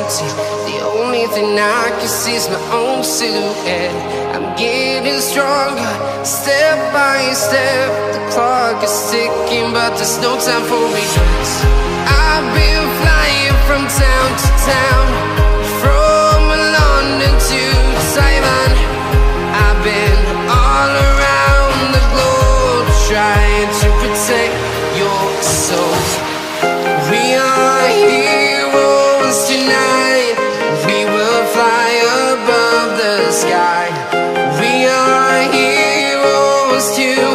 empty. The only thing I can see is my own silhouette. I'm getting stronger, step by step. The clock is ticking, but there's no time for regrets. I've been flying from town to town, from London to Taiwan. I've been all around the globe, trying to protect your soul. We are heroes tonight. We will fly above the sky. We are heroes tonight.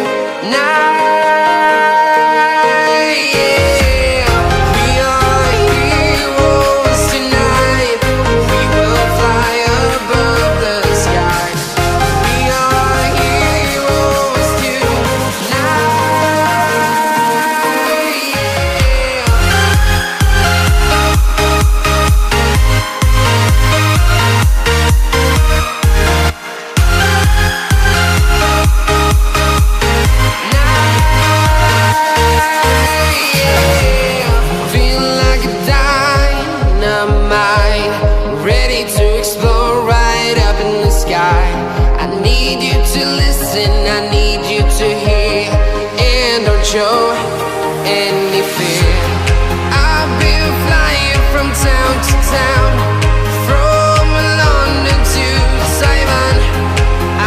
Show any fear. I've been flying from town to town, from London to Taiwan.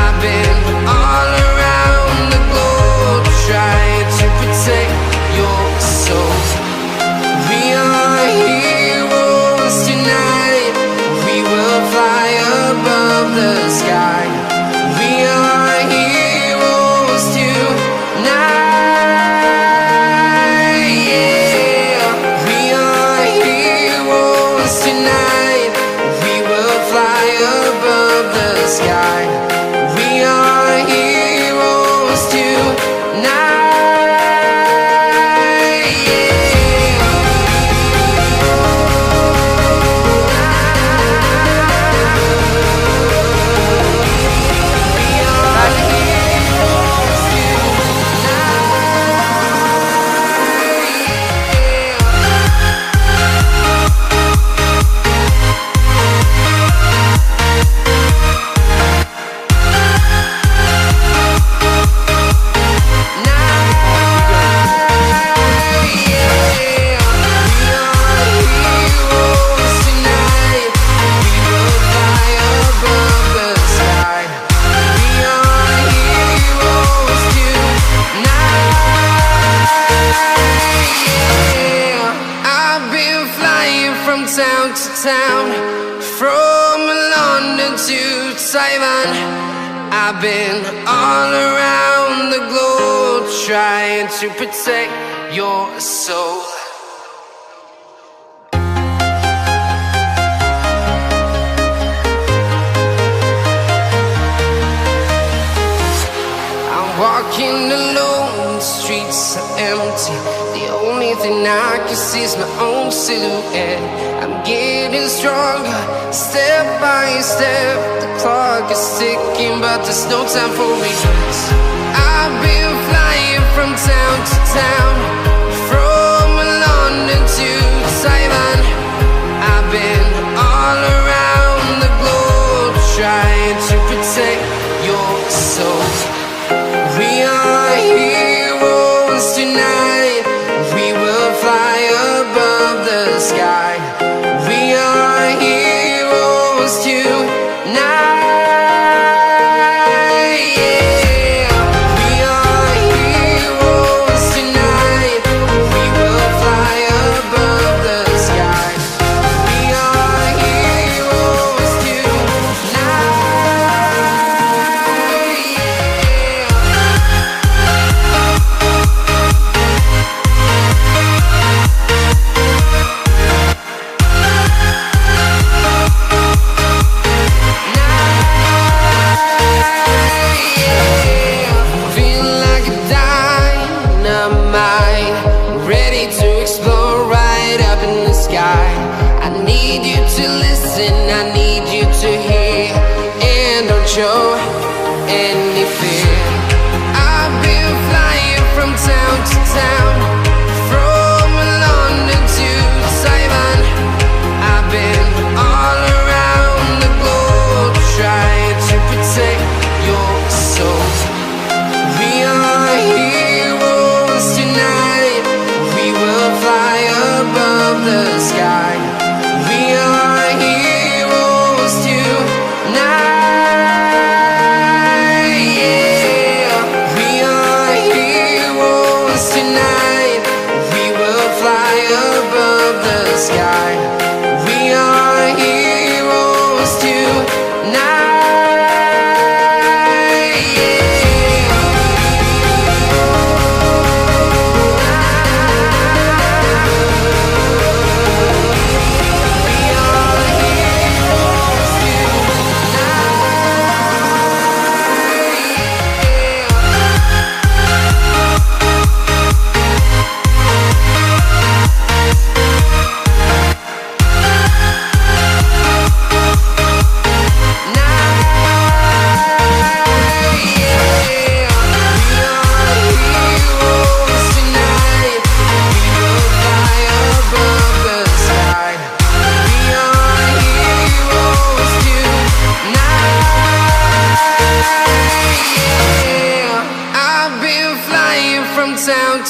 I've been all around the globe, trying to protect your soul. We are heroes tonight. We will fly above the sky. We are heroes tonight. Sky. We are heroes tonight. Town to town, from London to Taiwan. I've been all around the globe, trying to protect your soul. I'm walking alone, the streets are empty. The only thing I can see is my own silhouette. I'm getting stronger, step by step. The clock is ticking, but there's no time for regrets. I've been flying from town to town, from London to Taiwan. I've been all around the globe, trying to protect your soul. We are heroes tonight. We will fly above the sky. We are heroes tonight. We are heroes tonight. We will fly above the sky. We are heroes show any fear. I've been flying from town to town, from London to Taiwan. I've been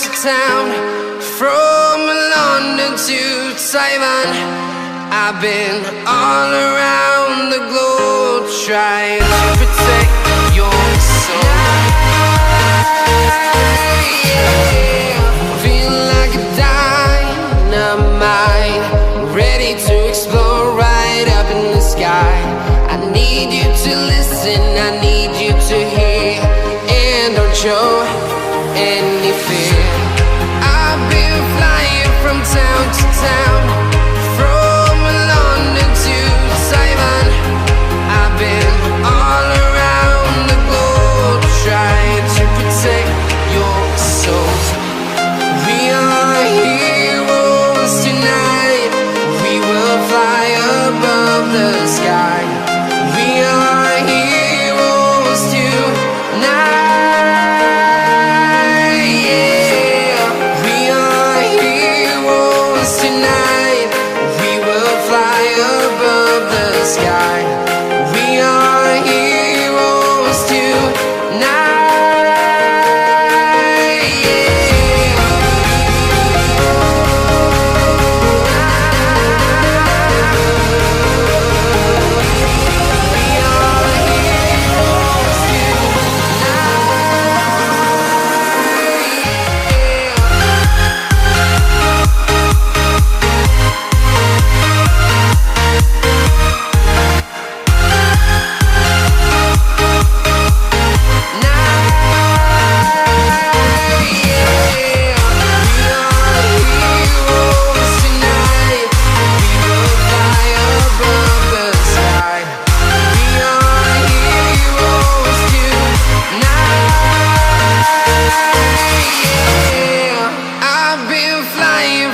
to town, from London to Taiwan. I've been all around the globe trying to protect your soul. Yeah, feel like a dynamite, ready to explode right up in the sky. I need you to listen, I need you to hear, and don't show any fear. I've been flying from town to town, from London to Taiwan. I've been all around the globe trying to protect your soul. We are heroes tonight, we will fly above the sky. We are heroes tonight, yeah. We are heroes tonight, we will fly above the sky. We are heroes tonight, yeah.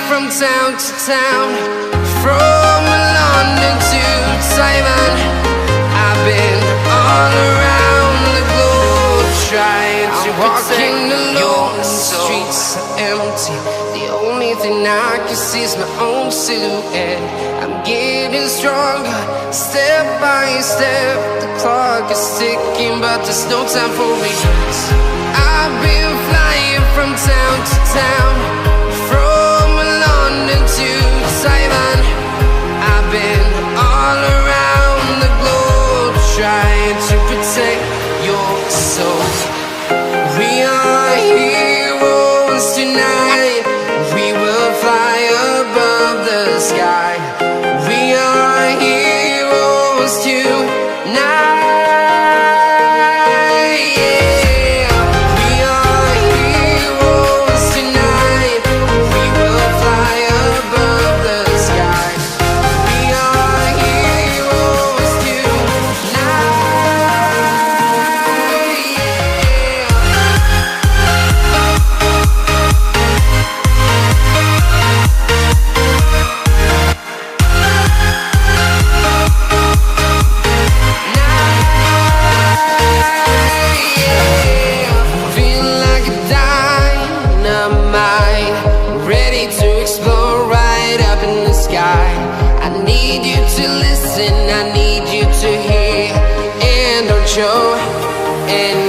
From town to town, from London to Taiwan. I've been all around the globe trying to protect your streets are empty. The only thing I can see is my own silhouette. I'm getting stronger, step by step. The clock is ticking, but there's no time for regrets. I've been flying from town to town, from London to Taiwan. I've been all around the globe trying to protect your soul. We are heroes tonight, we will fly above the sky. We are heroes tonight. I need you to listen, I need you to hear, and don't show any